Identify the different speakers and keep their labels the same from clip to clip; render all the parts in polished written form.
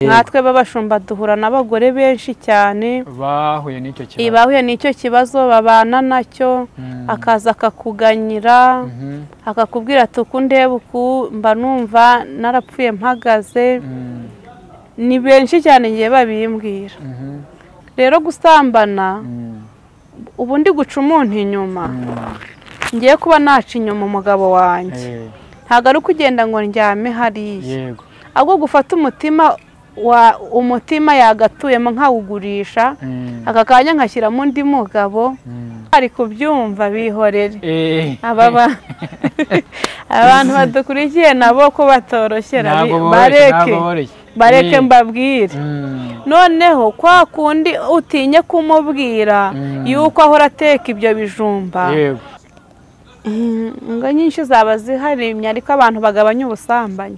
Speaker 1: Nkatwe babashumba duhura n'abagore benshi cyane bahuye n'icyo kibazo babana nacyo akaza akakuganyira akakubwira ati uku ndeba uku mba numva narapfuye mpagaze ni benshi cyane ngiye babimbwira rero gusambana ubundi guca umuntu inyuma ngiye kuba naca inyuma umugabo wanjye ntabwo ari kugenda ngo ndyame hariya ahubwo gufata umutima yagatuyemo nkawugurisha aka kanya nkashyiramo undi mugabo ari kubyumva bihorere abantu badukurikiye nabo ko batoroshyera bareke mbabwire noneho kwa kundi utinye kumubwira yuko ahora ateka ibyo bijumba ngo nyinshi zaba ziharimye ariko abantu bagabanya ubusambanyi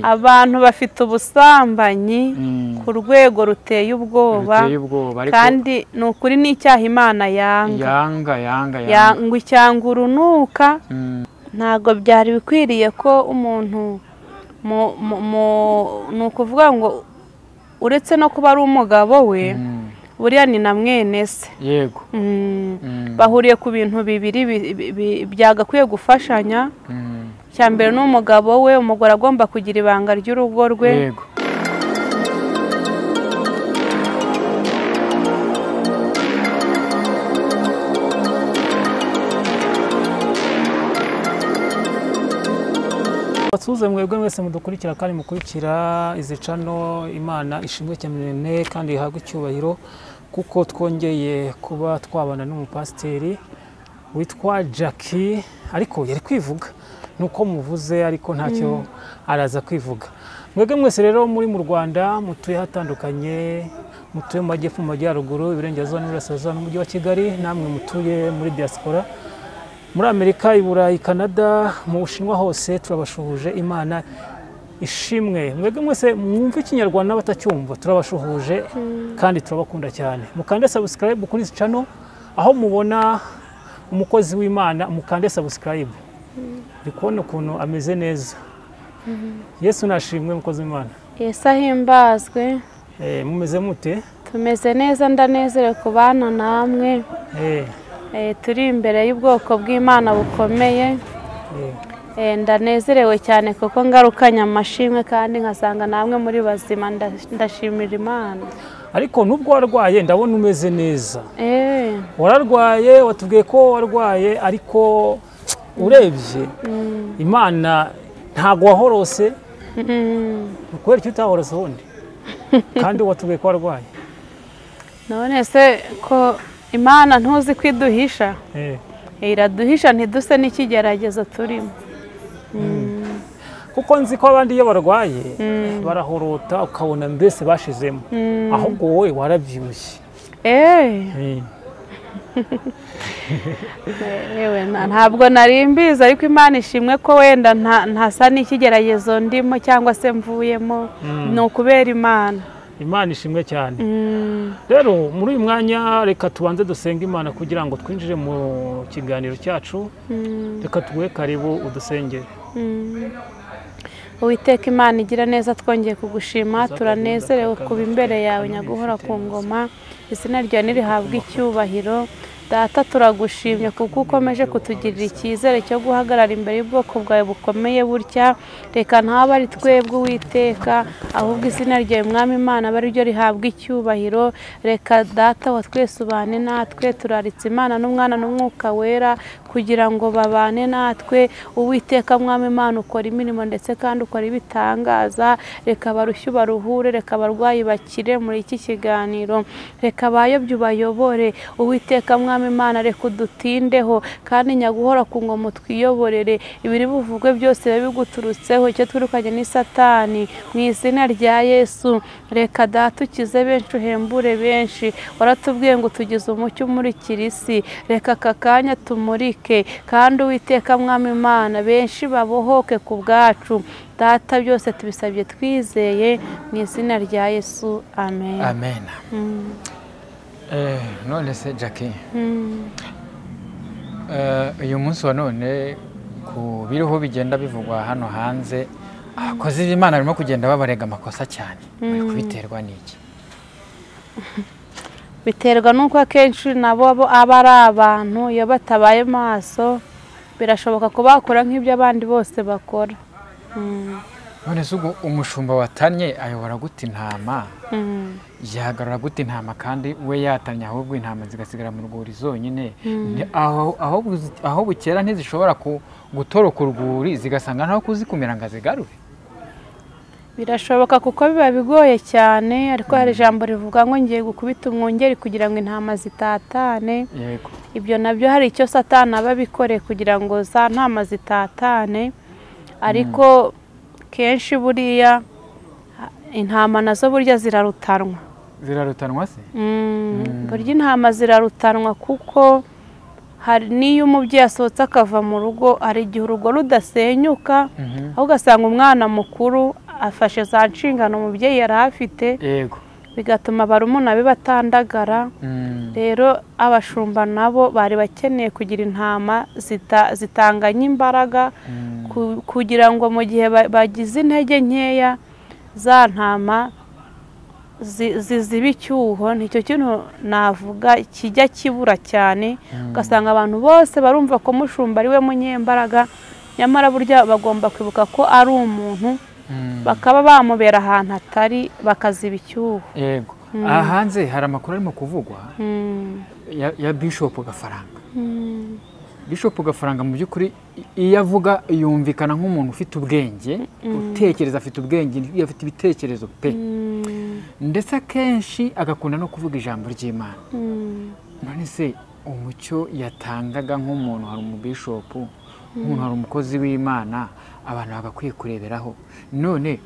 Speaker 1: abantu bafite ubusambanyi ku rwego ruteye ubwoba kandi ni ukuri n'icyaha Imana yanga ngo icyanga urunuka ntabwo byari bikwiriye ko umuntu ni ukuvuga ngo uretse no kuba ari umugabo we buriya ni na mwene se yego bahuriye ku bintu bibiri byagakwiye gufashanya cya mbere n'umugabo we umugore agomba kugira ibanga ry'urugo rwe yego
Speaker 2: basuze mwebwe mwese mudukurikira kandi mukurikira izi channel Imana ishimwe cyane kandi ihabwe icyubahiro kuko twongeye kuba twabana n'umupasiteri witwa Jackie ariko yari kwivuga nuko muvuze ariko ntacyo araza kwivuga mwebwe mwese rero muri mu Rwanda mutuye hatandukanye mutuye mu majyepfo mu majyaruguru iburengerazuba n'uburasirazuba n'umujyi wa Kigali namwe mutuye muri diaspora muri Amerika Iburayi Canada mu Bushinwa hose turabashuhuje Imana ishimwe mwebwe mwese mwumva ikinyarwanda batacyumva turabashuhuje kandi turabakunda cyane mukande subscribe kuri iki channel aho mubona umukozi w'Imana mukande subscribe bikone ukuntu ameze neza Yesu nashimwe umukozi w'Imana
Speaker 1: Yesu ahimbazwe
Speaker 2: mumeze mute
Speaker 1: tumeze neza ndanezerewe kubana namwe turi imbere y'ubwoko bw'Imana bukomeye ndanezerewe cyane kuko ngarukanya amashimwe kandi nkasanga namwe muri bazima ndashimira Imana
Speaker 2: ariko nubwo warwaye ndabona umeze neza wararwaye watubwiye ko warwaye ariko urebye Imana ntago wahorose ukora icyo utahorose ubundi kandi watubwiye ko warwaye
Speaker 1: none se ko Imana ntuzi kwiduhisha iraduhisha ntiduse n'ikigeragezo turimo
Speaker 2: kuko nzi ko abandi iyo barwaye barahorota ukabona mbese bashizemo ahubwo wowe warabyibushye
Speaker 1: ntabwo nari mbizi ariko Imana ishimwe ko wenda ntasa n'ikigeragezo ndimo cyangwa se mvuyemo ni ukubera Imana
Speaker 2: ishimwe cyane rero muri uyu mwanya reka tubanze dusenga Imana kugira ngo twinjire mu kiganiro cyacu reka tuguhe karibu udusengere
Speaker 1: Uwiteka Imana igira neza twongeye kugushima turanezerewe kuba imbere yawe nyaguhora ku ngoma izina ryawe nirihabwe icyubahiro Data turagushimye kuko ukomeje kutugirira icyizere cyo guhagarara imbere y'ubwoko bwawe bukomeye burya reka ntaba ari twebwe Uwiteka ahubwo izina ryawe Mwami Imana bari ryo rihabwa icyubahiro reka Data wa twese ubane natwe turaritse Imana n'Umwana n'Umwuka wera kugira ngo babane natwe Uwiteka Mwami Imana ukora imirimo ndetse kandi ukora ibitangaza reka barushye baruhure reka abarwayi bakire muri iki kiganiro reka bayobye ubayobore Uwiteka Mwami Imana reka udutindeho kandi nyaguhora ku ngoma twiyoborere ibiri buvugwe byose biguturutseho icyo twirukanye ni Satani mu izina rya Yesu reka Data ukize benshi uhembure benshi waratubwiye ngo tugize umucyo muri kirisi reka aka kanya tumurike kandi Uwiteka Mwami Imana benshi babohoke ku bwacu Data byose tubisabye twizeye mu izina rya Yesu amen
Speaker 3: amen none se Jackie uyu munsi wa none ku biriho bigenda bivugwa hano hanze abakozi b'Imana barimo kugenda babarega amakosa cyane bari kubiterwa n'iki?
Speaker 1: biterwa n'uko akenshi nabo aba ari abantu, iyo batabaye maso birashoboka ko bakora nk'ibyo abandi bose bakora.
Speaker 3: none se ubwo umushumba watannye ayobora gute intama? yahagarara gute intama kandi we yatanye, ahubwo intama zigasigara mu rwuri zonyine? aho bukera ntizishobora gutoroka urwuri zigasanga ntaho kuzikumira ngo azigarure?
Speaker 1: Birashoboka kuko biba bigoye cyane, ariko hari ijambo rivuga ngo ngiye gukubita umwungeri kugira ngo intama zitatane.
Speaker 3: Yego.
Speaker 1: Ibyo nabyo hari icyo Satani aba abikoreye kugira ngo za ntama zitatane, ariko kenshi buriya intama nazo burya zirarutanwa.
Speaker 3: Zirarutanwa se?
Speaker 1: Burya intama zirarutanwa kuko hari n'iyo umubyeyi asohotse akava mu rugo, hari igihe urugo rudasenyuka, aho ugasanga umwana mukuru afashe za nshingano umubyeyi yari afite,
Speaker 3: yego,
Speaker 1: bigatuma barumuna be batandagara. Rero abashumba nabo bari bakeneye kugira intama zitanganya imbaraga, kugira ngo mu gihe bagize intege nkeya za ntama ziziba icyuho. Nicyo kintu navuga kijya kibura cyane, ugasanga abantu bose barumva ko mushumba ari we munyembaraga, nyamara burya bagomba kwibuka ko ari umuntu, bakaba bamubera ahantu atari, bakaziba icyuho.
Speaker 3: Yego. Aha hanze hari amakuru arimo kuvugwa ya Bishop Gafaranga. Bishop Gafaranga mu by'ukuri iyo avuga yumvikana nk'umuntu ufite ubwenge, utekereza, afite ubwenge, afite ibitekerezo pe, ndetse akenshi agakunda no kuvuga ijambo ry'Imana. None se umucyo yatangaga nk'umuntu, hari umubishopu, nk'umuntu, hari umukozi w'Imana, abantu bagakwiye kureberaho. None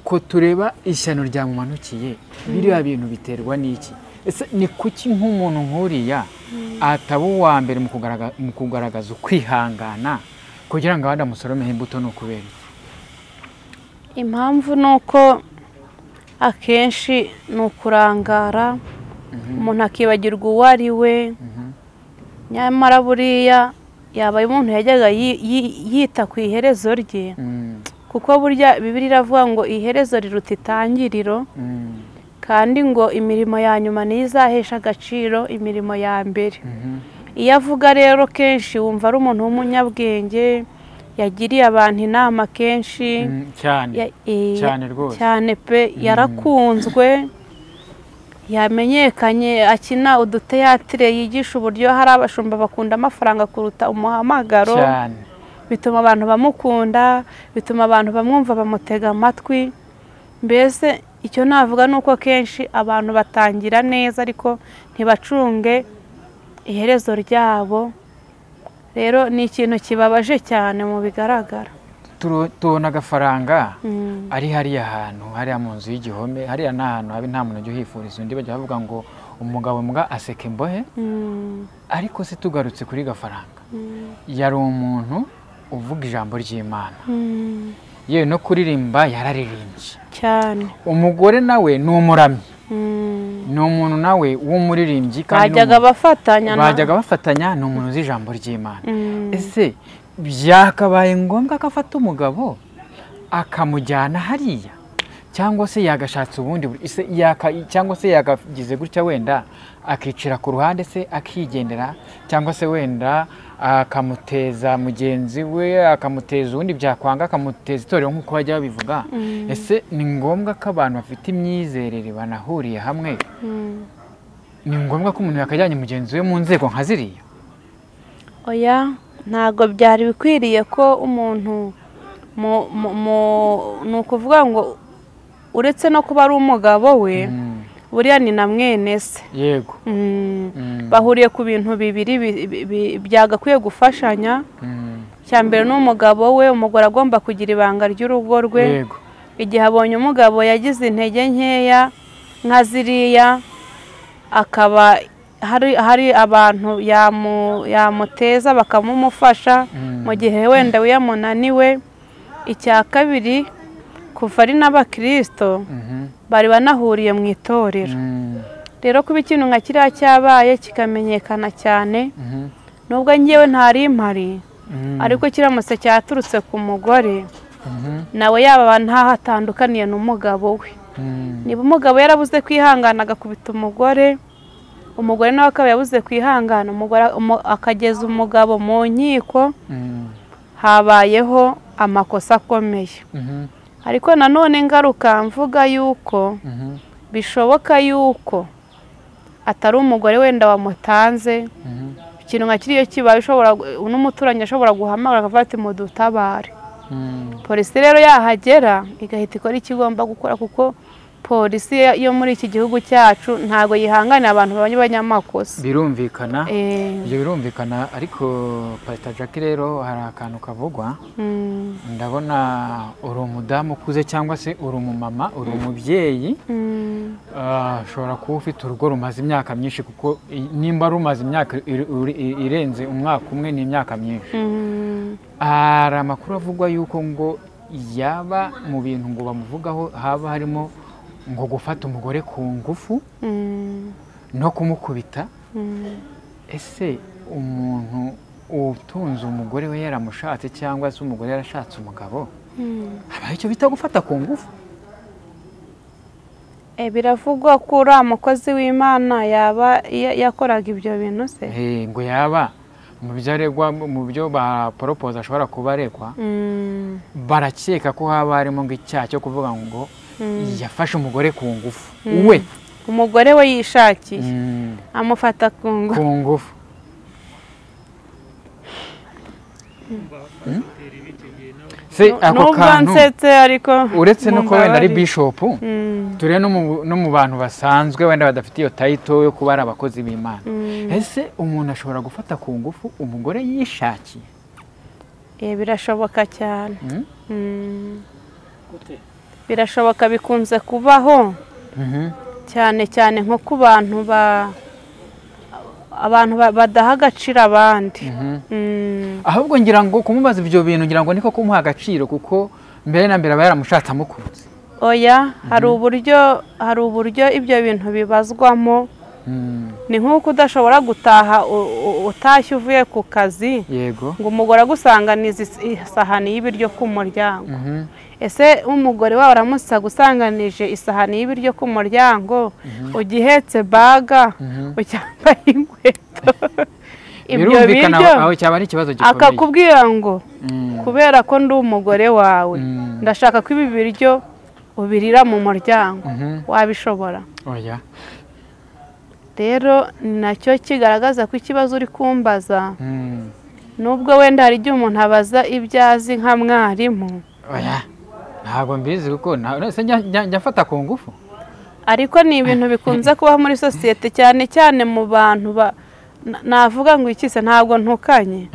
Speaker 3: ko tureba ishyano ryamumanukiye, biriya bintu biterwa n'iki? Ese ni kuki nk'umuntu nk'uriya ataba uwa mbere mu kugaragaza ukwihangana kugira ngo abandi amusoromeho imbuto? Ni ukubera iki?
Speaker 1: Impamvu ni uko akenshi ni ukurangara, umuntu akibagirwa uwo ari we. Nyamara buriya yabaye umuntu yajyaga yita ku iherezo rye, kuko burya Bibiliya iravuga ngo iherezo riruta itangiriro, kandi ngo imirimo ya nyuma niyo izahesha agaciro imirimo ya mbere. Iyo avuga rero kenshi wumva ari umuntu w'umunyabwenge, yagiriye abantu inama kenshi
Speaker 3: cyane rwose,
Speaker 1: cyane pe, yarakunzwe, yamenyekanye, akina uduteyatire, yigisha uburyo hari abashumba bakunda amafaranga kuruta umuhamagaro, bituma abantu bamukunda, bituma abantu bamwumva, bamutega amatwi. Mbese icyo navuga ni uko kenshi abantu batangira neza ariko ntibacunge iherezo ryabo. Rero ni ikintu kibabaje cyane mu bigaragara.
Speaker 3: Tubona Gafaranga ari hariya hantu, hariya mu nzu y'igihome, hariya ni ahantu habi, nta muntu ujya uhifuriza undi. Bajya bavuga ngo umugabo mbwa aseka imbohe. Ariko se tugarutse kuri Gafaranga, yari umuntu uvuga ijambo ry'Imana, yewe no kuririmba yararirimbye
Speaker 1: cyane.
Speaker 3: Umugore nawe ni umuramyi, ni umuntu nawe w'umuririmbyi, kandi bajyaga bafatanya, ni umuntu uzi ijambo ry'Imana. Ese byakabaye ngombwa ko afata umugabo akamujyana hariya, cyangwa se yagashatse ubundi, cyangwa se yagagize gutya wenda akicira ku ruhande se akigendera, cyangwa se wenda akamuteza mugenzi we, akamuteza ubundi byakwanga, akamuteza itorero nk'uko bajya babivuga? Ese ni ngombwa ko abantu bafite imyizerere banahuriye hamwe, ni ngombwa ko umuntu yakajyanye mugenzi we mu nzego nka ziriya?
Speaker 1: Oya, ntabwo byari bikwiriye ko umuntu, ni ukuvuga ngo uretse no kuba ari umugabo we, buriya ni na mwene se.
Speaker 3: Yego.
Speaker 1: Bahuriye ku bintu bibiri byagakwiye gufashanya. Cya mbere ni umugabo we, umugore agomba kugira ibanga ry'urugo rwe. Igihe abonye umugabo yagize intege nkeya nka ziriya, akaba hari abantu yamuteza bakamumufasha mu gihe wenda we yamunaniwe. Icya kabiri, kuva ari n'abakristo bari banahuriye mu itorero. Rero kuba ikintu nka kiriya cyabaye kikamenyekana cyane, nubwo ngewe ntari impari, ariko kiramutse cyaturutse ku mugore, nawe yaba ntaho atandukaniye n'umugabo we. Niba umugabo yarabuze kwihangana agakubita umugore nawe akaba yabuze kwihangana, akageza umugabo mu nkiko, habayeho amakosa akomeye. Ariko nanone ngaruka mvuga yuko bishoboka yuko atari umugore wenda wamutanze, ikintu nka kiriya kibaye n'umuturanyi ashobora guhamagara akavuga ati mudutabare. Polisi rero yahagera igahita ikora icyo igomba gukora, kuko polisi yo muri iki gihugu cyacu ntago yihanganira abantu b'abanyamakosa.
Speaker 3: Birumvikana, ibyo birumvikana. Ariko Pastor Jackie rero hari akantu kavugwa, ndabona uri umudamu ukuze cyangwa se uri umumama, uri umubyeyi, ushobora kuba ufite urugo rumaze imyaka myinshi, kuko nimba rumaze imyaka irenze umwaka umwe ni imyaka myinshi. Hari amakuru avugwa yuko ngo yaba mu bintu ngo bamuvugaho haba harimo ngo gufata umugore ku ngufu no kumukubita. Ese umuntu utunze umugore we yaramushatse cyangwa se umugore yarashatse umugabo, habaho icyo bita gufata ku ngufu?
Speaker 1: Biravugwa ko uriya mukozi w'Imana yaba yakoraga ibyo bintu se.
Speaker 3: Ngo yaba mu byo aregwa, mu byo baporopoza ashobora kuba aregwa, barakeka ko haba harimo ngo icyaha cyo kuvuga ngo yafashe umugore ku ngufu. We
Speaker 1: umugore we yishakiye amufata ku
Speaker 3: ngufu. Ako kantu uretse no kuba wenda ari bishop, turi no mu bantu basanzwe wenda badafite iyo title yo kuba ari abakozi b'Imana. Ese umuntu ashobora gufata ku ngufu umugore yishakiye?
Speaker 1: Birashoboka cyane. Birashoboka, bikunze kubaho cyane cyane nko ku bantu badaha agaciro abandi.
Speaker 3: Ahubwo ngira ngo kumubaza ibyo bintu ngira ngo niko kumuha agaciro, kuko mbere na mbere aba yaramushatse amukunze.
Speaker 1: Oya, hari uburyo ibyo bintu bibazwamo. Ni nk'uko udashobora gutaha utashye uvuye ku kazi ngo umugore agusanganize isahani y'ibiryo ku muryango. Ese umugore wawe aramutse agusanganije isahani y'ibiryo ku muryango, ugihetse baga, ucyambaye inkweto, ibyo biryo akakubwira ngo kubera ko ndi umugore wawe ndashaka ko ibi biryo ubirira mu muryango, wabishobora?
Speaker 3: Oya.
Speaker 1: Rero nacyo kigaragaza ko ikibazo uri kumbaza, nubwo wenda hari igihe umuntu abaza ibyo azi nka mwarimu.
Speaker 3: Oya, ntabwo mbizi kuko njya mfata ku ngufu.
Speaker 1: Ariko ni ibintu bikunze kubaho muri sosiyete, cyane cyane mu bantu navuga ngo ikise ntabwo ntukanye,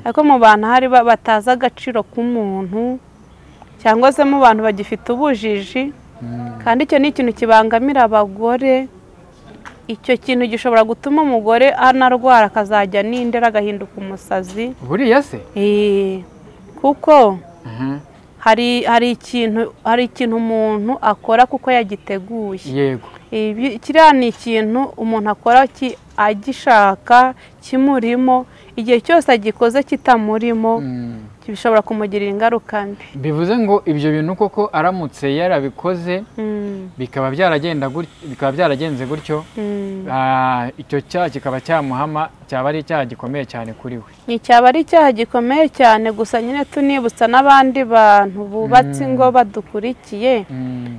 Speaker 1: ariko mu bantu hari bataza agaciro k'umuntu, cyangwa se mu bantu bagifite ubujiji. Kandi icyo ni ikintu kibangamira abagore. Icyo kintu gishobora gutuma umugore anarwara akazajya n'indera agahinduka umusazi.
Speaker 3: Buriya se?
Speaker 1: Kuko hari ikintu umuntu akora kuko yagiteguye.
Speaker 3: Yego.
Speaker 1: Kiriya ni ikintu umuntu akora agishaka, kimurimo. Igihe cyose agikoze kitamurimo bishobora kumugirira ingaruka mbi.
Speaker 3: Bivuze ngo ibyo bintu koko aramutse yarabikoze bikaba byaragenze gutyo, icyo cyaha kikaba cyamuhama, cyaba ari icyaha gikomeye cyane kuri we.
Speaker 1: Ni cyaba ari icyaha gikomeye cyane. Gusa nyine tunibutsa n'abandi bantu bubatse ingo badukurikiye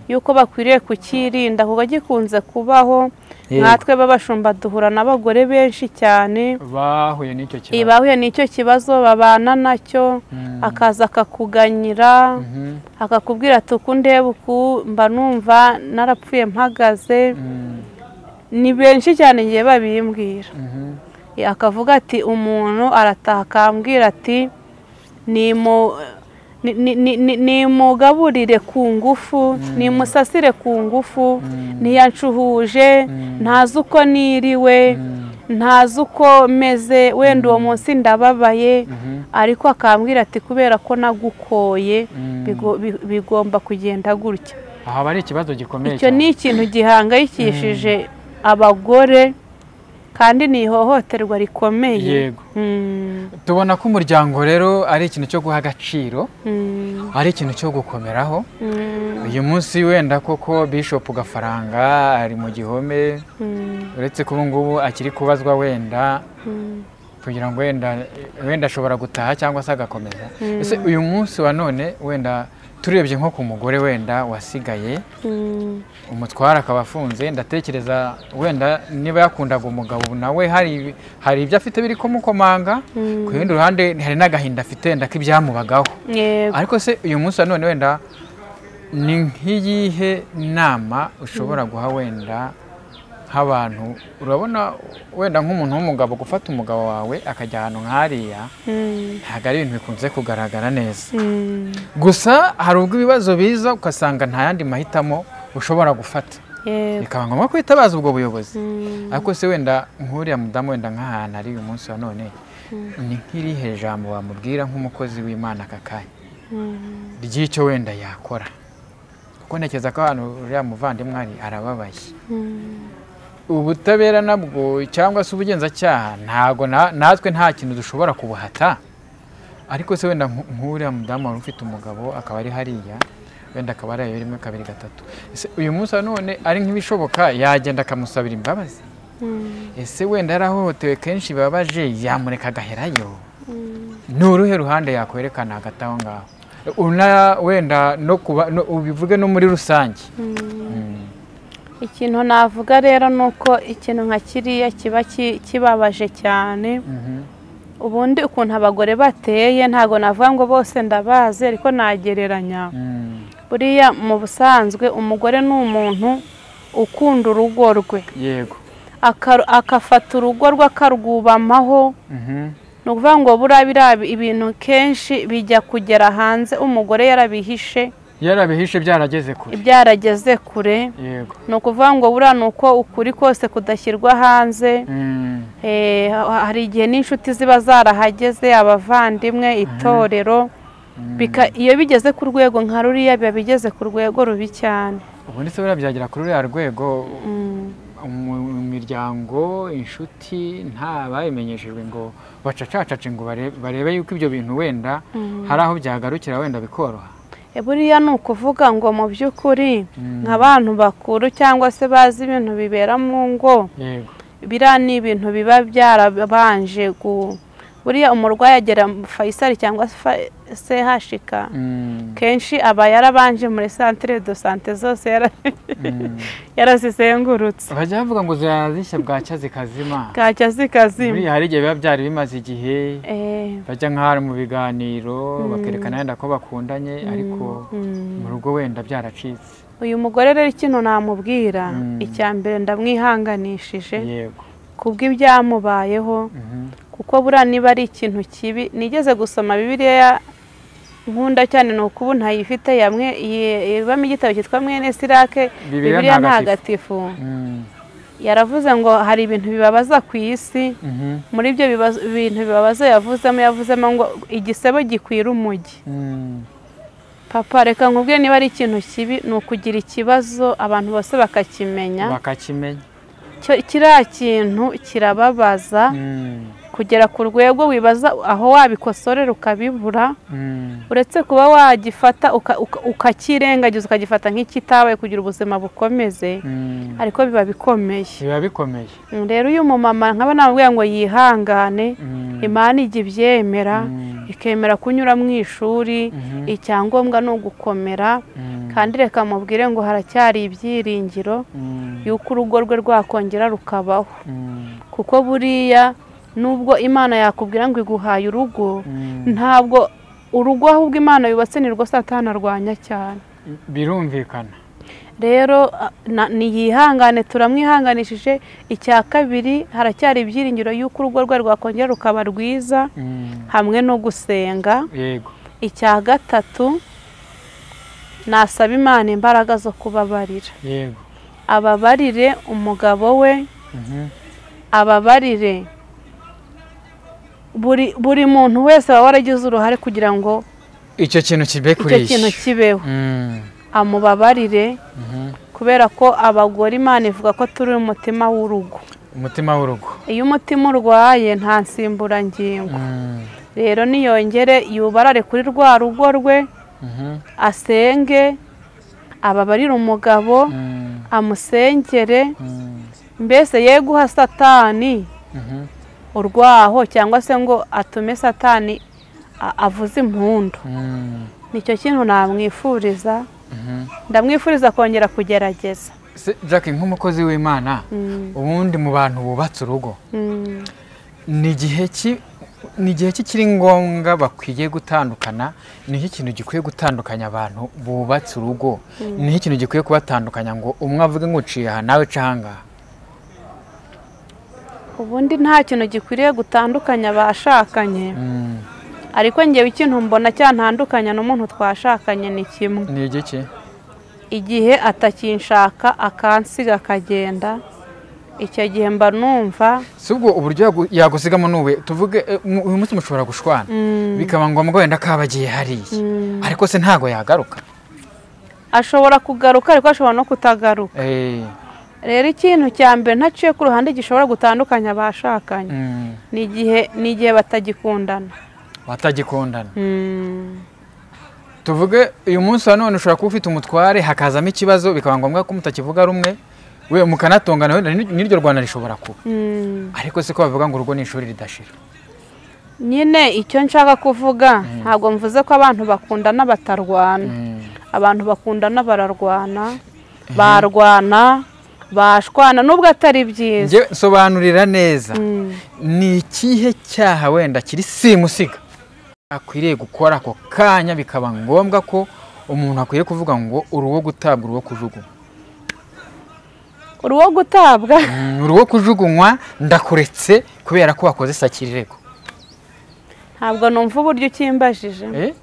Speaker 1: yuko bakwiriye kukirinda, kuko gikunze kubaho. Natwe b'abashumba duhura n'abagore benshi cyane
Speaker 3: bahuye n'icyo
Speaker 1: kibazo, babana nacyo, akaza akakuganyira, akakubwira ati uku ndeba uku mba numva narapfuye mpagaze. Ni benshi cyane ngiye babimbwira. Akavuga ati umuntu arataha akambwira ati nimugaburire ku ngufu, nimusasire ku ngufu, ntiyanshuhuje, ntazi uko niriwe, ntazi uko meze, wenda uwo munsi ndababaye. Ariko akambwira ati kubera ko nagukoye bigomba kugenda gutya.
Speaker 3: Aha ari ikibazo gikomeye.
Speaker 1: Icyo ni ikintu gihangayikishije abagore, kandi ni ihohoterwa rikomeye.
Speaker 3: yego tubona ko umuryango rero ari ikintu cyo guha agaciro, ari ikintu cyo gukomeraho. uyu munsi wenda koko Bishop Gafaranga ari mu gihome, uretse ko ubu ngubu akiri kubazwa wenda kugira ngo wenda ashobora gutaha cyangwa se agakomeza. ese uyu munsi wa none wenda turebye nko ku mugore wenda wasigaye, umutwara akaba afunze, ndatekereza wenda niba yakundaga umugabo nawe hari ibyo afite biri kumukomanga, ku rundi ruhande hari n'agahinda afite wenda k'ibyamubagaho. ariko se uyu munsi wa none wenda ni nk'iyihe nama ushobora guha wenda nk'abantu, urabona wenda nk'umuntu w'umugabo gufata umugabo wawe akajya ahantu nk'hariya ntabwo ari ibintu bikunze kugaragara neza. gusa hari ubwo ibibazo biza ugasanga nta yandi mahitamo ushobora gufata, bikaba ngombwa kwitabaza ubwo buyobozi. ariko se wenda nk'uriya mudamu wenda nk'ahantu ari uyu munsi wa none, ni nk'irihe jambo wamubwira nk'umukozi w'Imana aka kanya ry'icyo wenda yakora? kuko ntekereza ko ahantu uriya muvandimwe ari arababaye. ubutabera nabwo cyangwa se ubugenzacyaha ntago natwe nta kintu dushobora kubuhata, ariko se wenda nk'uriya mudamu wari ufite umugabo akaba ari hariya, wenda akaba ari ayo rimwe kabiri gatatu, ese uyu munsi wa none ari nk'ibishoboka yagenda akamusabira imbabazi? ese wenda yarahohotewe kenshi bibabaje yamureka agaherayo? ni uruhe ruhande yakwerekana hagati aho ngaho? wenda ubivuge no muri rusange.
Speaker 1: ikintu navuga rero ni uko ikintu nka kiriya kiba kibabaje cyane. ubundi ukuntu abagore bateye ntabwo navuga ngo bose ndabazi, ariko nagereranya. buriya mu busanzwe umugore ni umuntu ukunda urugo rwe,
Speaker 3: yego
Speaker 1: akafata urugo rwe akarwubamaho. ni ukuvuga ngo buriya ibintu kenshi bijya kugera hanze umugore yarabihishe byarageze kure.
Speaker 3: yego
Speaker 1: ni ukuvuga ngo buriya ni uko ukuri kose kudashyirwa hanze. hari igihe n'inshuti ziba zarahageze, abavandimwe, itorero, iyo bigeze ku rwego nka ruriya biba bigeze ku rwego rubi cyane.
Speaker 3: ubundi se buriya byagera kuri ruriya rwego mu miryango, inshuti nta babimenyeshejwe ngo bacacacace ngo barebe yuko ibyo bintu wenda hari aho byagarukira wenda bikoroha?
Speaker 1: buriya ni ukuvuga ngo mu by'ukuri nk'abantu bakuru cyangwa se bazi ibintu bibera mu ngo, biriya ni ibintu biba byarabanje buriya umurwayi agera Faisal cyangwa se hashika kenshi aba yarabanje muri centre de santé zose yarazizengurutse.
Speaker 3: bajya bavuga ngo zishya bwacya zikazima, buriya hari igihe biba byari bimaze igihe bajya nk'ahari mu biganiro bakerekana wenda ko bakundanye, ariko mu rugo wenda byaracitse.
Speaker 1: uyu mugore rero ikintu namubwira, icya mbere ndamwihanganishije kubw'ibyamubayeho, kuko buriya niba ari ikintu kibi. nigeze gusoma Bibiliya nkunda cyane, ni uko ubu ntayifite, ibamo igitabo cyitwa Mwene Sirake, Bibiliya ntagatifu. yaravuze ngo hari ibintu bibabaza ku isi. muri ibyo bintu bibabaza yavuzemo ngo igisebo gikwira umujyi. papa reka nkubwire, niba ari ikintu kibi ni ukugira ikibazo abantu bose bakakimenya. kiriya kintu kirababaza kugera ku rwego wibaza aho wabikosorera ukabibura. uretse kuba wagifata ukakirengagiza ukagifata nk'ikitabaye kugira ubuzima bukomeze, ariko biba bikomeye. rero uyu mumama nkaba namubwira ngo yihangane, Imana ijya ibyemera, ikemera kunyura mu ishuri. icyangombwa ni ugukomera, kandi reka mubwire ngo haracyari ibyiringiro y'uko urugo rwe rwakongera rukabaho. kuko buriya nubwo Imana yakubwira ngo iguhaye urugo, ntabwo urugo ahubwo Imana yubatse ni rwo Satani arwanya cyane.
Speaker 3: birumvikana
Speaker 1: rero niyihangane, turamwihanganishije. icya kabiri, haracyari ibyiringiro y'uko urugo rwe rwakongera rukaba rwiza, hamwe no gusenga. icya gatatu, nasaba Imana imbaraga zo kubabarira. ababarire umugabo we, ababarire buri muntu wese waba waragize uruhare kugira ngo
Speaker 3: icyo kintu
Speaker 1: kibeho. amubabarire, kubera ko abagore Imana ivuga ko turi umutima w'urugo.
Speaker 3: umutima w'urugo.
Speaker 1: iyo umutima urwaye nta nsimburangingo. rero niyongere yubarare kuri rwa rugo rwe, asenge, ababarire umugabo, amusengere, mbese ye guha Satani urwaho cyangwa se ngo atume Satani avuze impundu. nicyo kintu namwifuriza. ndamwifuriza kongera kugerageza.
Speaker 3: Jackie, nk'umukozi w'Imana, ubundi mu bantu bubatse urugo, ni igihe ki kiri ngombwa bakwiye gutandukana? Ni iki kintu gikwiye gutandukanya abantu bubatse urugo? Ni iki kintu gikwiye kubatandukanya ngo umwe avuge ngo uciye aha nawe ca ahangaha?
Speaker 1: ubundi nta kintu gikwiriye gutandukanya abashakanye, ariko ngewe ikintu mbona cyantandukanya n'umuntu twashakanye ni kimwe.
Speaker 3: Ni igiki?
Speaker 1: igihe atakinshaka akansiga akagenda, icyo gihe mba numva.
Speaker 3: Si ubwo uburyo yagusigamo nuwe, tuvuge uyu munsi mushobora gushwana bikaba ngombwa wenda kabagiye hariya, ariko se ntago yagaruka?
Speaker 1: ashobora kugaruka ariko ashobora no kutagaruka. rero ikintu cya mbere ntaciye ku ruhande gishobora gutandukanya abashakanye ni igihe batagikundana. Tuvuge uyu munsi wa none ushobora kuba ufite umutware, hakazamo ikibazo bikaba ngombwa ko mutakivuga rumwe, we mukanatongana, n'iryo Rwanda rishobora kuba. ariko se ko bavuga ngo urugo ni ishuri ridashira. nyine icyo nshaka kuvuga, ntabwo mvuze ko abantu bakundana batarwana. abantu bakundana bararwana, barwana, bashwana nubwo atari byiza.
Speaker 3: Sobanurira neza, ni ikihe cyaha wenda kiri simusiga akwiriye gukora ako kanya bikaba ngombwa ko umuntu akwiye kuvuga ngo uruwo gutabwa, uruwo kujugunywa?
Speaker 1: uruwo gutabwa,
Speaker 3: uruwo kujugunywa ndakuretse kubera ko wakoze sakirirego.
Speaker 1: ntabwo numva uburyo ukimbajije.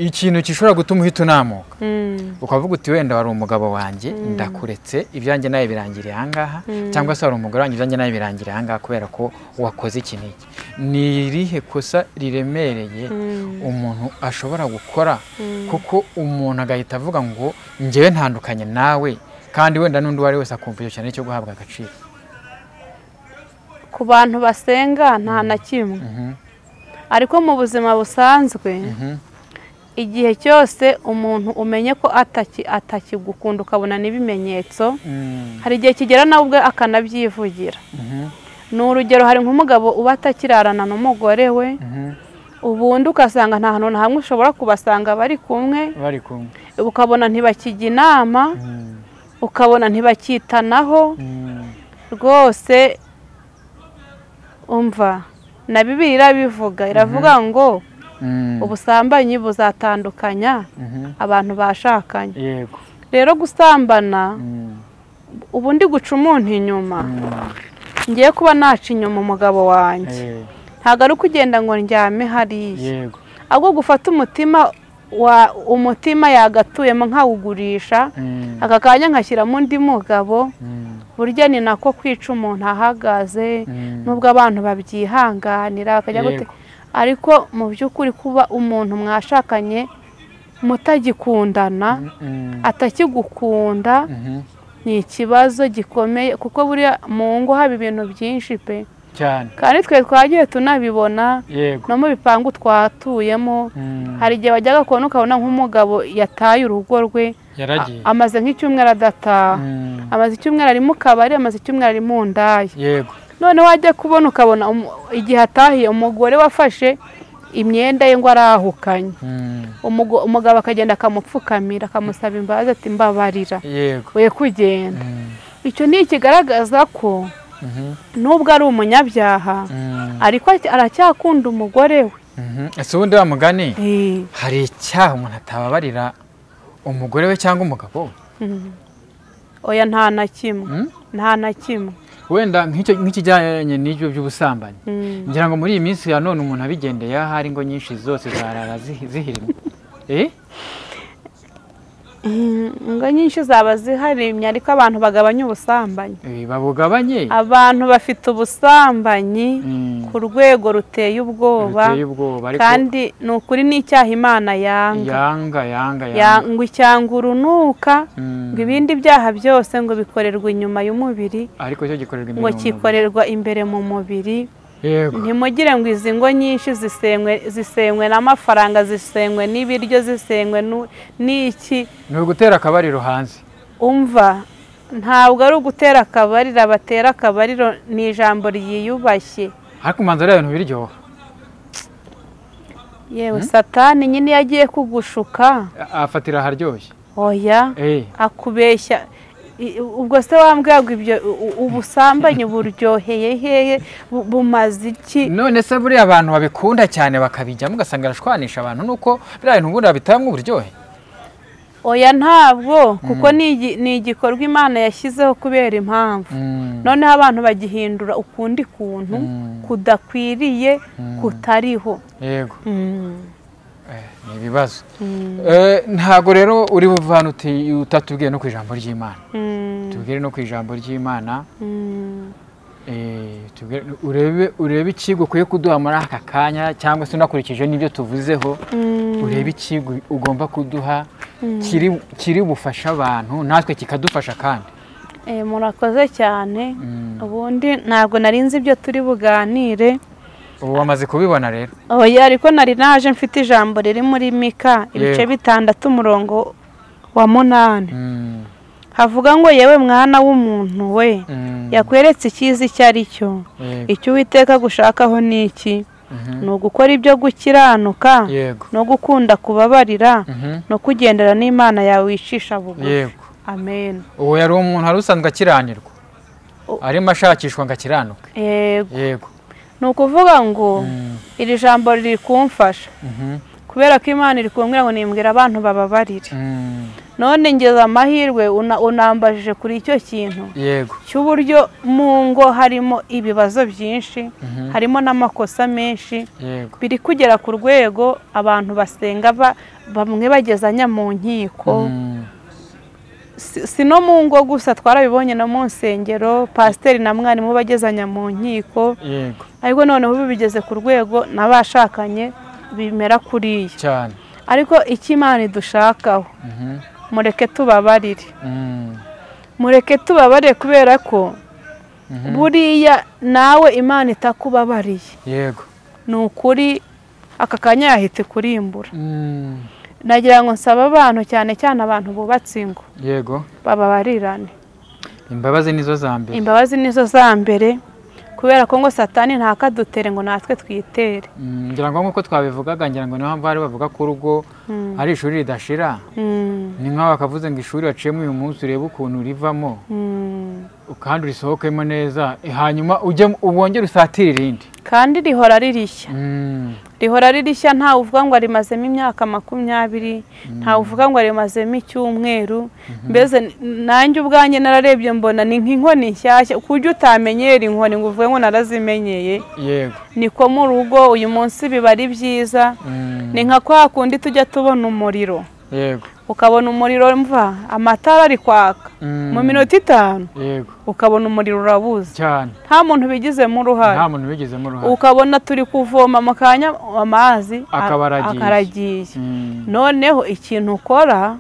Speaker 3: ikintu gishobora gutuma uhita unamuka ukavuga uti wenda wari umugabo wanjye ndakuretse, ibyanjye nawe birangiriye ahangaha, cyangwa se wari umugore wanjye ibyanjye nawe birangiriye ahangaha kubera ko wakoze iki n'iki. ni irihe kosa riremereye umuntu ashobora gukora kuko umuntu agahita avuga ngo njyewe ntandukanye nawe, kandi wenda n'undi wari wese akumva icyo cyane cyo guhabwa agaciro?
Speaker 1: ku bantu basenga nta na kimwe, ariko mu buzima busanzwe igihe cyose umuntu umenye ko atakigukunda ukabona n'ibimenyetso, hari igihe kigera nawe ubwe akanabyivugira. ni urugero, hari nk'umugabo uba atakirarana n'umugore we, ubundi ugasanga nta hantu na hamwe ushobora kubasanga bari kumwe, ukabona ntibakijya inama, ukabona ntibakitanaho rwose. umva na Bibiliya irabivuga, iravuga ngo ubusambanyi buzatandukanya abantu bashakanye. rero gusambana ubundi guca umuntu inyuma, ngiye kuba naca inyuma umugabo wanjye, ntabwo ari ukugenda ngo ndyame hariya, ahubwo gufata umutima yagatuyemo nkawugurisha, aka kanya nkashyiramo undi mugabo. burya ni nako kwica umuntu ahagaze, nubwo abantu babyihanganira bakajya gute, ariko mu by'ukuri kuba umuntu mwashakanye mutagikundana, atakigukunda, ni ikibazo gikomeye, kuko buriya mu ngo haba ibintu byinshi pe
Speaker 3: cyane,
Speaker 1: kandi twe twagiye tunabibona no mu bipangu twatuyemo. hari igihe wajyaga kubona ukabona nk'umugabo yataye urugo rwe, amaze nk'icyumweru adataha, amaze icyumweru ari mu kabari, amaze icyumweru ari mu ndaya. noneho wajya kubona ukabona igihe atahiye umugore wafashe imyenda ye ngo arahukanye, umugabo akagenda akamupfukamira, akamusaba imbabazi ati mbabarira we kugenda. icyo ni ikigaragaza ko nubwo ari umunyabyaha ariko aracyakunda umugore we.
Speaker 3: ese ubundi wa mugani, hari icyaha umuntu atababarira umugore we cyangwa umugabo we?
Speaker 1: oya, nta na kimwe, nta na kimwe.
Speaker 3: wenda nk'ikijyanye n'ibyo by'ubusambanyi, ngira ngo muri iyi minsi ya none umuntu abigendeye, hari ingo nyinshi zose zarara zihirima.
Speaker 1: ingo nyinshi zaba ziharimye ariko abantu bagabanya ubusambanyi.
Speaker 3: babugabanye
Speaker 1: Abantu bafite ubusambanyi ku rwego ruteye ubwoba kandi ni ukuri n'icyaha Imana yanga ngo icyanga urunuka ngo ibindi byaha byose ngo bikorerwa inyuma y'umubiri
Speaker 3: ariko cyo gikorerwa imbere
Speaker 1: ngo kikorerwa imbere mu mubiri. Ntimugire ngo izi ngo nyinshi zisenywe n'amafaranga, zisenywe n'ibiryo, zisenywe n'iki.
Speaker 3: Ni ugutera akabariro hanze.
Speaker 1: Umva, ntabwo ari ugutera akabariro, batera akabariro ni ijambo ryiyubashye.
Speaker 3: Ariko umanza ari ibintu biryoha.
Speaker 1: Yewe Satani nyine yagiye kugushuka
Speaker 3: afatira haryoshye.
Speaker 1: Oya, akubeshya. Ubwo se wambwirwa ibyo ubusambanyi buryoheye hehe, bumaze iki?
Speaker 3: None se buri abantu babikunda cyane bakabijyamo ugasanga arashwanisha abantu nuko biriya bintu ubundi bitamwe uburyohe?
Speaker 1: Oya ntabwo, kuko ni igikorwa Imana yashyizeho kubera impamvu. Noneho abantu bagihindura ukundi kuntu kudakwiriye, kutariho.
Speaker 3: Yego. Ni ibibazo. Ntago rero uri buvana utatubwiye no ku ijambo ry'Imana. Tubwire no ku ijambo ry'Imana. Urebe ikigo ukwiye kuduha muri aka kanya cyangwa se unakurikije n'ibyo tuvuzeho. Urebe ikigo ugomba kuduha kiri bufasha abantu natwe kikadufasha kandi.
Speaker 1: Murakoze cyane. Ubundi ntabwo narinzi ibyo turi buganire.
Speaker 3: Ubu wamaze kubibona rero?
Speaker 1: Oya, ariko nari naje mfite ijambo riri muri Mika ibice 6 umurongo wa 8. Havuga ngo yewe mwana w'umuntu we, yakweretse icyiza icyo ari cyo. Icyo Uwiteka gushakaho ni iki? Ni ugukora ibyo gukiranuka, no gukunda kubabarira, no kugendera n'Imana yawe wicisha bugufi. Amen.
Speaker 3: Uwo yari umuntu hari usanzwe akiranirwa, arimo ashakishwa ngo akiranuke. Yego.
Speaker 1: Ni ukuvuga ngo iri jambo riri kumfasha kubera ko Imana iri kumbwira ngo nimbwira abantu bababarire. None ngeze amahirwe unambajije kuri icyo kintu cy'uburyo mu ngo harimo ibibazo byinshi, harimo n'amakosa menshi, biri kugera ku rwego abantu basenga bamwe bagezanya mu nkiko. Si no mu ngo gusa, twarabibonye no mu nsengero, pasiteri na mwarimu bagezanya mu nkiko. Ariko noneho bigeze ku rwego n'abashakanye bimera kuriya
Speaker 3: cyane.
Speaker 1: Ariko icyo Imana idushakaho, mureke tubabarire. Mureke tubabarire kubera ko buriya nawe Imana itakubabariye.
Speaker 3: Yego.
Speaker 1: Ni ukuri aka kanya yahite kurimbura. Nagira ngo nsaba abantu cyane cyane abantu bubatse ingo.
Speaker 3: Yego.
Speaker 1: Bababarirane.
Speaker 3: Imbabazi nizo za mbere.
Speaker 1: Imbabazi nizo za mbere. Kubera ko ngo Satani ntakadutere ngo natwe twitere.
Speaker 3: Ngira ngo nkuko twabivugaga, ngira ngo niho bari bavuga ko urugo ari ishuri ridashira. Ni nkaho bakavuze ngo ishuri waciyemo uyu munsi urebe ukuntu rivamo, kandi urisohokemo neza, hanyuma ubongere usatire irindi. Kandi
Speaker 1: rihora ririshya. Rihora ririshya, ntawe uvuga ngo arimazemo imyaka 20, ntawe uvuga ngo arimazemo icyumweru. Mbese nanjye ubwanjye nararebye mbona ni nk'inkoni nshyashya, kujya utamenyera inkoni ngo uvuge ngo narazimenyeye.
Speaker 3: Yego.
Speaker 1: Niko mu rugo uyu munsi biba ari byiza. Ni nka kwa kundi tujya tubona umuriro.
Speaker 3: Yego.
Speaker 1: Ukabona umuriro mva amatara ari kwaka mu minota 5.
Speaker 3: Yego.
Speaker 1: Ukabona umuriro urabuze
Speaker 3: cyane,
Speaker 1: nta muntu bigizemo uruhare.
Speaker 3: Nta muntu bigizemo uruhare.
Speaker 1: Ukabona turi kuvoma mu kanya amazi
Speaker 3: akaragiye.
Speaker 1: Noneho ikintu ukora,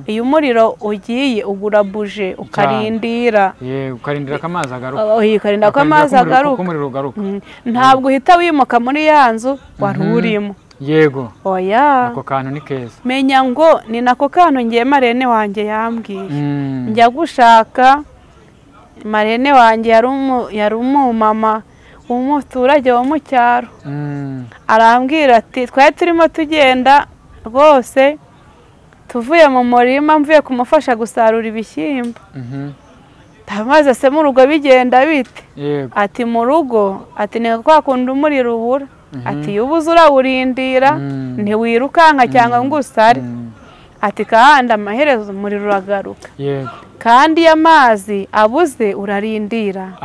Speaker 1: iyo umuriro ugiye ugura buje ukarindira.
Speaker 3: Yego, ukarindira ko amazi agaruka.
Speaker 1: Ukarindira ko amazi agaruka. Ntabwo uhita wimuka muri ya nzu wari urimo.
Speaker 3: Yego.
Speaker 1: Oya.
Speaker 3: Ako kantu ni keza.
Speaker 1: Menya ngo ni nako kantu ngiye Marene wanjye yambwiye. Njya gushaka, Marene wanjye yari umumama w'umuturage wo mu cyaro. Arambwira ati twari turimo tugenda rwose tuvuye mu murima, mvuye kumufasha gusarura ibishyimbo. Tamaze se mu rugo bigenda bite? Ati mu rugo, ati ni kwa kundi umuriro ubura. Ati yubuze urawurindira, ntiwirukanka cyangwa ngo usare. Ati kandi amaherezo umuriro uragaruka.
Speaker 3: Yego.
Speaker 1: Kandi amazi abuze urarindira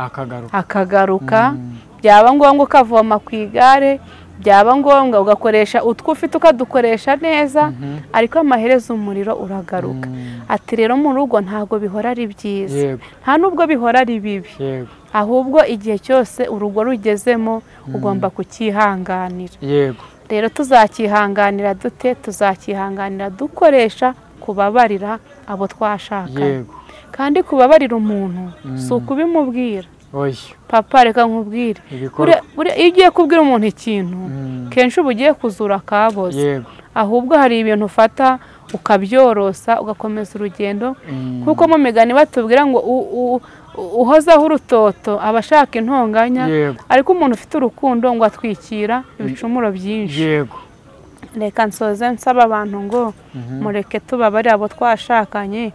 Speaker 1: akagaruka. Byaba ngombwa ukavoma ku igare, byaba ngombwa ugakoresha utwo ufite ukadukoresha neza ariko amaherezo umuriro uragaruka. Ati rero mu rugo ntabwo bihora ari byiza, nta nubwo bihora ari bibi, ahubwo igihe cyose urugo rugezemo ugomba kukihanganira. Rero tuzakihanganira dute? Tuzakihanganira dukoresha kubabarira abo twashakanye. Kandi kubabarira umuntu si ukubimubwira. Papa reka nkubwire, iyo ugiye kubwira umuntu ikintu kenshi uba ugiye kuzura akaboze, ahubwo hari ibintu ufata ukabyorosa ugakomeza urugendo. Kuko mu migani batubwira ngo uhozaho urutoto aba ashaka intonganya, ariko umuntu ufite urukundo ngo atwikira ibicumuro byinshi. Reka nsoze nsaba abantu ngo mureke tubabarire abo twashakanye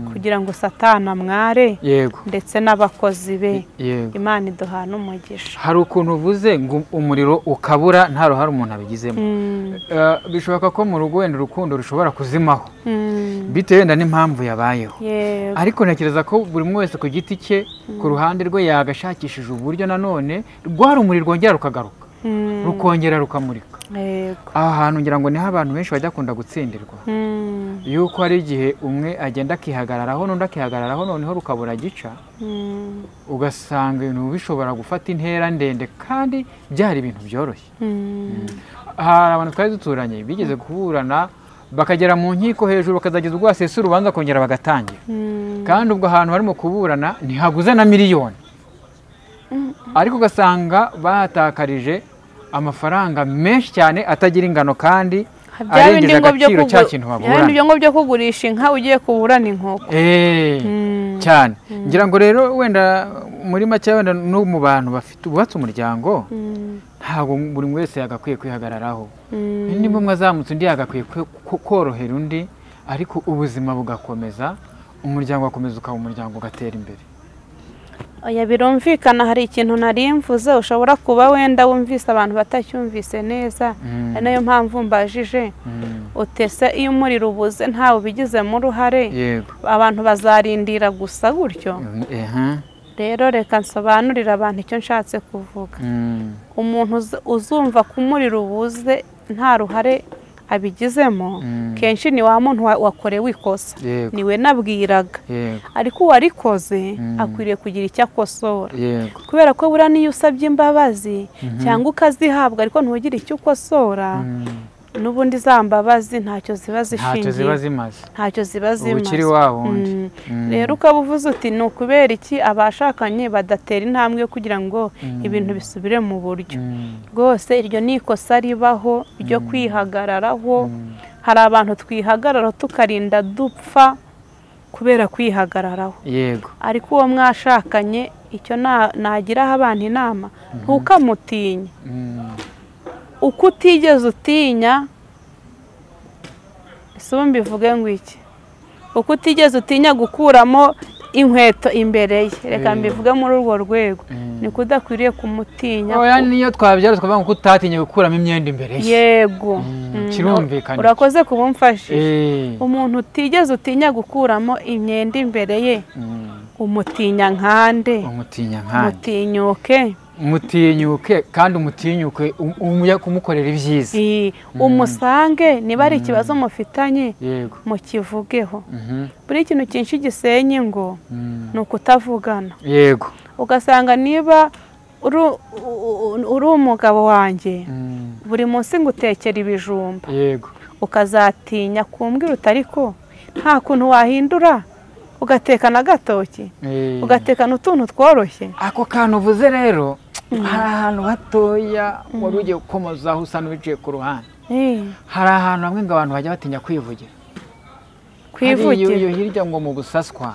Speaker 1: kugira ngo Satana mware ndetse n'abakozi be. Imana iduhana umugisha.
Speaker 3: Hari ukuntu uvuze ngo umuriro ukabura nta ruhare umuntu abigizemo. Bishoboka ko mu rugo wenda urukundo rushobora kuzimaho bitewe wenda n'impamvu yabayeho, ariko ntekereza ko buri umwe wese ku giti cye ku ruhande rwe yagashakishije uburyo nanone rwa rumuri rwongera rukagaruka rukongera rukamurika. Aha hantu ngira ngo niho abantu benshi bajya kunda gutsindirwa, yuko hari igihe umwe agenda akihagararaho n'undi akihagararaho, noneho rukabura gica, ugasanga ibintu bishobora gufata intera ndende kandi byari ibintu byoroshye. Hari abantu twari duturanye bigeze kuburana bakagera mu nkiko hejuru bakazageza ubwo basesa urubanza kongera bagatangira, kandi ubwo ahantu barimo kuburana ntihaguze na miliyoni, ariko ugasanga bahatakarije amafaranga menshi cyane atagira ingano kandi arengeje agaciro cya kintu baburana.
Speaker 1: Ibyo ngo byo kugurisha inka ugiye kuburana inkoko
Speaker 3: cyane. Ngira ngo rero wenda muri make wenda no mu bantu bubatse umuryango ntabwo buri wese yagakwiye kwihagararaho. Nimba umwe azamutse undi yagakwiye korohera undi, ariko ubuzima bugakomeza, umuryango wakomeza ukaba umuryango ugatera imbere.
Speaker 1: Oya, birumvikana. Hari ikintu nari mvuze ushobora kuba wenda wumvise abantu batacyumvise neza, ari nayo mpamvu mbajije utese iyo umuriro ubuze ntawe ubigizemo uruhare, abantu bazarindira gusa gutyo. Rero reka nsobanurira abantu icyo nshatse kuvuga. Umuntu uzumva ko umuriro ubuze nta ruhare abigizemo, kenshi ni wa muntu wakorewe ikosa, niwe nabwiraga. Ariko uwarikoze akwiriye kugira icyo akosora, kubera ko buriya niyo usabye imbabazi cyangwa ukazihabwa ariko ntugire icyo ukosora, n'ubundi za mbabazi ntacyo ziba zishingiye, ntacyo ziba zimaze. Rero ukaba uvuze uti ni ukubera iki abashakanye badatera intambwe kugira ngo ibintu bisubire mu buryo. Rwose iryo ni ikosa ribaho ryo kwihagararaho. Hari abantu twihagararaho tukarinda dupfa kubera kwihagararaho, ariko uwo mwashakanye icyo nagiraho abantu inama, ntukamutinye. Uko utigeze utinya, ese mbivuge ngo iki? Uko utigeze utinya gukuramo inkweto imbere ye, reka mbivuge muri urwo rwego, niko udakwiriye kumutinya.
Speaker 3: Oya, niyo twabyara twavuga ko utatinye gukuramo imyenda imbere ye.
Speaker 1: Yego,
Speaker 3: kirumvikana.
Speaker 1: urakoze kubumfashije. Umuntu utigeze utinya gukuramo imyenda imbere ye, umutinya nkande? Umutinyuke.
Speaker 3: Umutinyuke kandi umutinyuke umujya kumukorera ibyiza.
Speaker 1: Umusange niba ari ikibazo mufitanye mukivugeho. Buri kintu cyinshi gisenya ngo ni ukutavugana. Ugasanga niba uri umugabo wanjye buri munsi ngutekera ibijumba, ukazatinya kumbwira utariko nta kuntu wahindura ugateka na gatoki, ugateka n'utuntu tworoshye.
Speaker 3: Ako kantu uvuze rero hari ahantu hatoya wari ugiye gukomozaho usa n'uwicaye ku ruhande. Hari ahantu hamwe ngo abantu bajya batinya kwivugira. Iyo hirya ngo mu busaswa,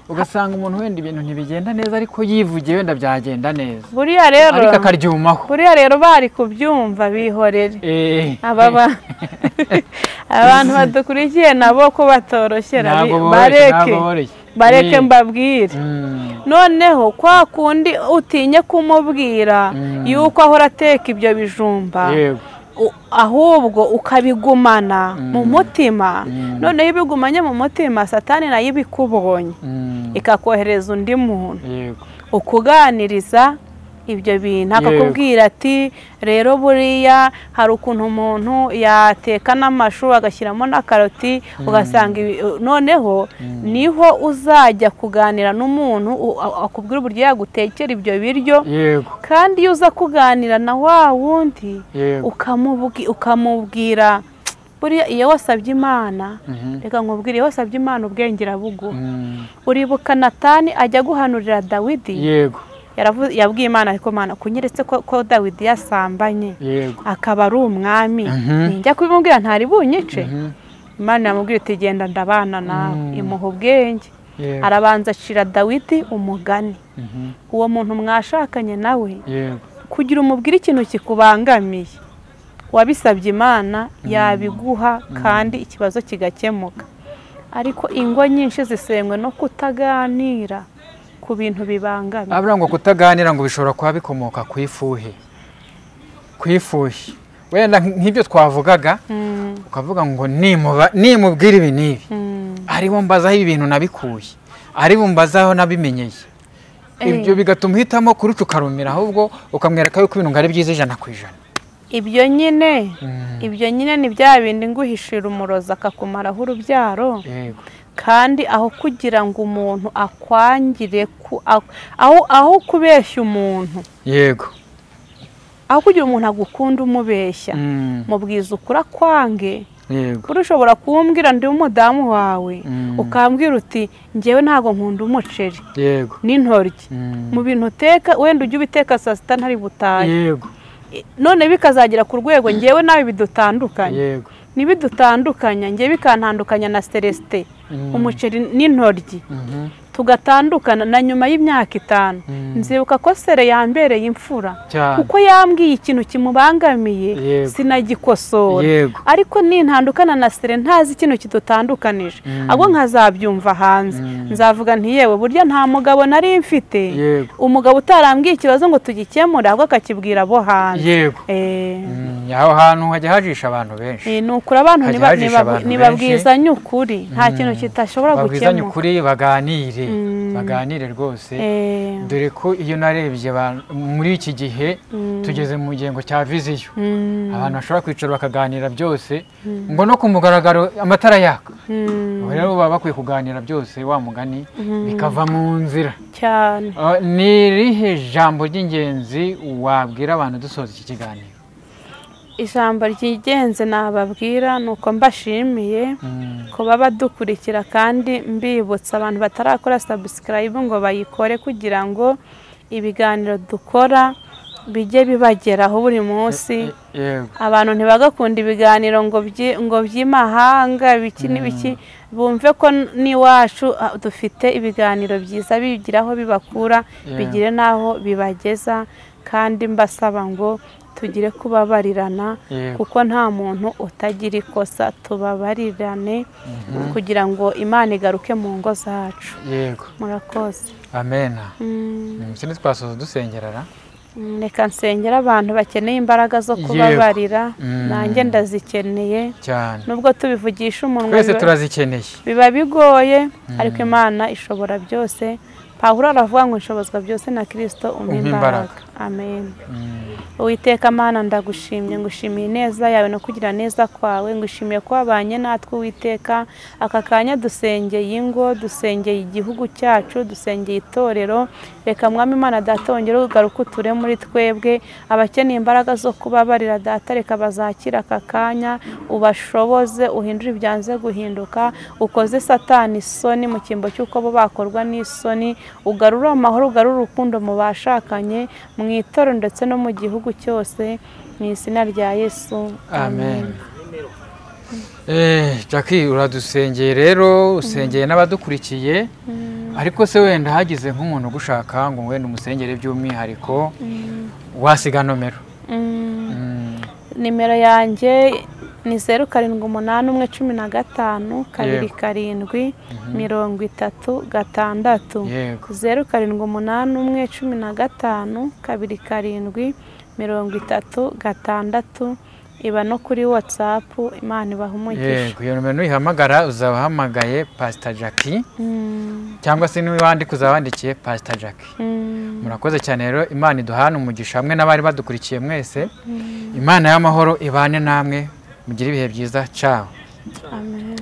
Speaker 3: ugasanga umuntu wenda ibintu ntibigenda neza ariko yivugiye wenda byagenda neza,
Speaker 1: buriya rero
Speaker 3: ariko akaryumaho.
Speaker 1: Buriya rero bari kubyumva bihorere. Abantu badukurikiye nabo ko batoroshyera, bareke mbabwire. Noneho kwa kundi utinye kumubwira yuko ahora ateka ibyo bijumba, ahubwo ukabigumana mu mutima. Noneho ibigumanye mu mutima, Satani nayo ibikubonye ikakohereza undi muntu ukuganiriza ibyo bintu akakubwira ati rero buriya hari ukuntu umuntu yateka n'amashu agashyiramo na karoti ugasanga noneho niho uzajya kuganira n'umuntu akubwira uburyo yagutekera ibyo biryo kandi iyo uza kuganira na wa wundi ukamubwira buriya iyo wasabye Imana reka nkubwire iyo wasabye Imana ubwenge irabuguha uribuka Natani ajya guhanurira Dawidi yabwiye Imana ariko Mana kunyeretse ko Dawidi yasambanye akaba ari umwami njya kubimubwira ntari bunyice Imana yamubwira iti genda ndabana nawe imuha ubwenge arabanza acira Dawidi umugani uwo muntu mwashakanye nawe kugira umubwire ikintu kikubangamiye wabisabye Imana yabiguha kandi ikibazo kigakemuka ariko ingo nyinshi zisenywe no kutaganira ku bintu bibangamiye
Speaker 3: abura ngo kutaganira ngo bishobora kuba bikomoka ku ifuhe wenda nk'ibyo twavugaga ukavuga ngo nimubwira ibi n'ibi ari bumbazaho ibi bintu nabikuye ari bumbazaho nabimenyeye ibyo bigatuma uhitamo kuruca ukarumira ahubwo ukamwereka yuko ibintu ngo ari byiza 100%.
Speaker 1: ibyo nyine ni bya bindi nguhishira umurozi akakumaraho urubyaro kandi aho kugira ngo umuntu akwangire aho kubeshya umuntu aho kugira umuntu agukunda umubeshya mubwiza ukura kwange ushobora kumbwira ndi umudamu wawe ukambwira uti ngewe ntago nkunda umuceri n'intoryi mu bintu uteka wenda ujye ubiteka saa sita ntari butaye none bikazagera ku rwego ngewe nawe bidutandukanye nibidutandukanya ngewe bikantandukanya na Celestin umuceri n'intoryi tugatandukana na nyuma y'imyaka 5 nzibuka ko Sere yambereye imfura kuko yambwiye ikintu kimubangamiye sinagikosora ariko nintandukana na Sere ntazi ikintu kidutandukanije ahubwo nkazabyumva hanze nzavuga nti yewe burya nta mugabo nari mfite umugabo utarambwiye ikibazo ngo tugikemure ahubwo akakibwira abo hanze
Speaker 3: yaho hantu hajya hajisha abantu benshi
Speaker 1: nukuri abantu nibabwizanye ukuri nta kintu kitashobora gukemuka
Speaker 3: babwizanye ukuri baganire rwose dore ko iyo narebye muri iki gihe tugeze mu gihengo cya viziyo abantu bashobora kwicara bakaganira byose ngo no ku mugaragaro amatara yaka rero baba bakwiye kuganira byose wa mugani bikava mu nzira
Speaker 1: cyane
Speaker 3: ni irihe jambo ry'ingenzi wabwira abantu dusoza iki kiganiro
Speaker 1: ijambo ry'ingenzi nababwira nuko mbashimiye kuba badukurikira kandi mbibutsa abantu batarakora subscribe ngo bayikore kugira ngo ibiganiro dukora bijye bibageraho buri munsi abantu ntibagakunda ibiganiro ngo by'imahanga biki n'ibiki bumve ko n'iwacu dufite ibiganiro byiza bigiraho bibakura bigire naho bibageza kandi mbasaba ngo tugire kubabarirana kuko nta muntu utagira ikosa tubabarirane kugira ngo Imana igaruke mu ngo zacu murakoze
Speaker 3: amen sindi twasoza dusengerara
Speaker 1: reka nsengera abantu bakeneye imbaraga zo kubabarira nanjye ndazikeneye
Speaker 3: cyane
Speaker 1: nubwo tubivugisha umunwa
Speaker 3: twese turazikeneye
Speaker 1: biba bigoye ariko Imana ishobora byose Pawulo aravuga ngo nshobozwa byose na Kristo umpa imbaraga amen Uwiteka Mana ndagushimye ngushimiye neza yawe no kugira neza kwawe ngushimiye ko wabanye natwe Uwiteka aka kanya dusengeye ingo dusengeye igihugu cyacu dusengeye itorero reka mwami Imana datongera ugaruka uture muri twebwe abakeneye imbaraga zo kubabarira data reka bazakira aka kanya ubashoboze uhindure ibyanze guhinduka ukoze Satani isoni mu kimbo cy'uko bo bakorwa n'isoni ugarura amahoro ugarura urukundo mu bashakanye mu itorero ndetse no mu gihugu cyose mu izina rya Yesu
Speaker 3: amen. Jackie uradusengeye rero usengeye n'abadukurikiye ariko se wenda hagize nk'umuntu gushaka ngo wenda umusengere by'umwihariko wasiga nomero
Speaker 1: nimero yanjye ni 078115 2 7 36 078115 2 7 36 iba no kuri WhatsApp. Imana ibaha umugisha.
Speaker 3: Yego, iyo nomero nuyihamagara uzabahamagaye Pastor Jackie cyangwa se niwandika uzabandikiye Pastor Jackie. Murakoze cyane rero, Imana iduhana umugisha hamwe n'abari badukurikiye mwese. Imana y'amahoro ibane namwe, mugire ibihe byiza. Ciao.
Speaker 1: Amen.